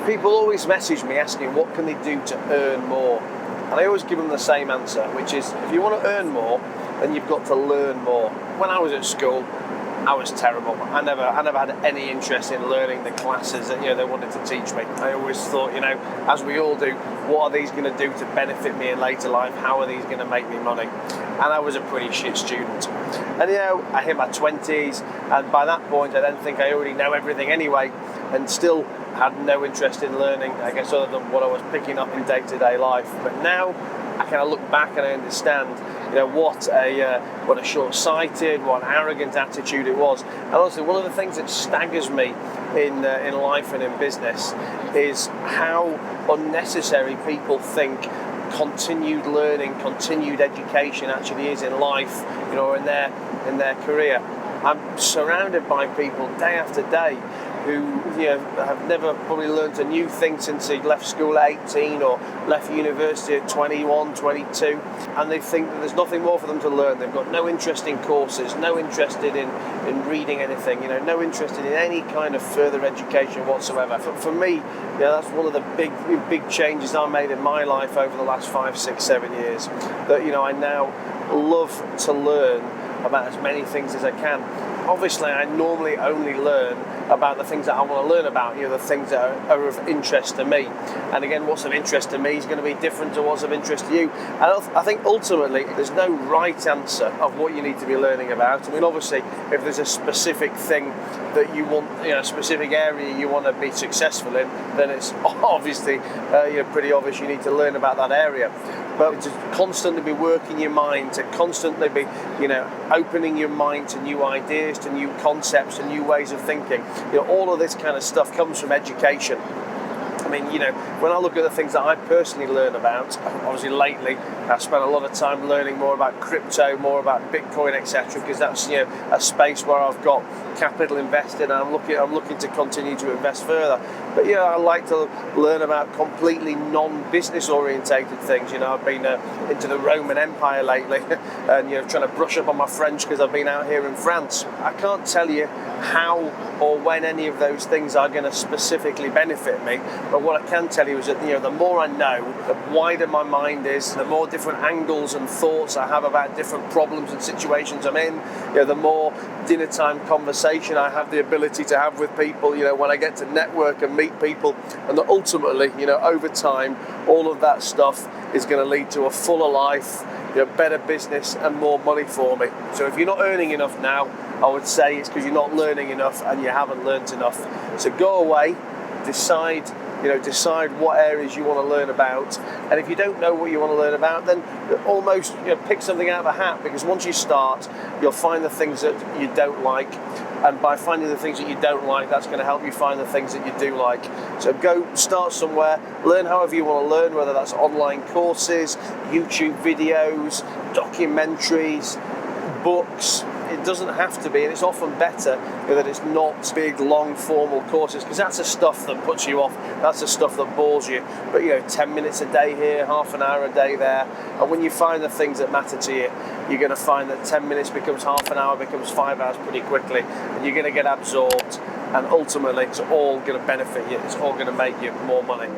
People always message me asking what can they do to earn more, and I always give them the same answer, which is if you want to earn more, then you've got to learn more. When I was at school, I was terrible. I never had any interest in learning the classes that they wanted to teach me. I always thought, as we all do, what are these going to do to benefit me in later life? How are these going to make me money? And I was a pretty shit student. And I hit my 20s, and by that point I then think I already know everything anyway, and still had no interest in learning, I guess, other than what I was picking up in day-to-day life. But now I kind of look back and I understand, what a short-sighted, what an arrogant attitude it was. And honestly, one of the things that staggers me in life and in business is how unnecessary people think continued learning, continued education actually is in life, or in their career. I'm surrounded by people day after day who have never probably learned a new thing since they left school at 18 or left university at 21, 22, and they think that there's nothing more for them to learn. They've got no interest in courses, no interest in reading anything, no interest in any kind of further education whatsoever. For me, that's one of the big changes I made in my life over the last 5, 6, 7 years, that I now love to learn about as many things as I can. Obviously, I normally only learn about the things that I want to learn about, the things that are of interest to me. And again, what's of interest to me is going to be different to what's of interest to you. And I think ultimately, there's no right answer of what you need to be learning about. I mean, obviously, if there's a specific thing that you want, a specific area you want to be successful in, then it's obviously pretty obvious you need to learn about that area. But to constantly be working your mind, to constantly be, opening your mind to new ideas, to new concepts, and new ways of thinking. All of this kind of stuff comes from education. I mean, when I look at the things that I personally learn about, obviously lately I've spent a lot of time learning more about crypto, more about Bitcoin, etc., because that's a space where I've got capital invested, and I'm looking to continue to invest further. But I like to learn about completely non-business orientated things. I've been into the Roman Empire lately, and trying to brush up on my French because I've been out here in France. I can't tell you how or when any of those things are going to specifically benefit me, but what I can tell you is that the more I know, the wider my mind is, the more different angles and thoughts I have about different problems and situations I'm in, the more dinner time conversation I have the ability to have with people, when I get to network and meet people, and that ultimately, over time, all of that stuff is going to lead to a fuller life, better business and more money for me. So if you're not earning enough now, I would say it's because you're not learning enough and you haven't learnt enough. So go away, decide what areas you want to learn about, and if you don't know what you want to learn about, then almost pick something out of a hat, because once you start, you'll find the things that you don't like, and by finding the things that you don't like, that's going to help you find the things that you do like. So go start somewhere, learn however you want to learn, whether that's online courses, YouTube videos, documentaries, books. It doesn't have to be, and it's often better that it's not big, long, formal courses, because that's the stuff that puts you off, that's the stuff that bores you. But 10 minutes a day here, half an hour a day there, and when you find the things that matter to you, you're going to find that 10 minutes becomes half an hour, becomes 5 hours pretty quickly, and you're going to get absorbed, and ultimately it's all going to benefit you, it's all going to make you more money.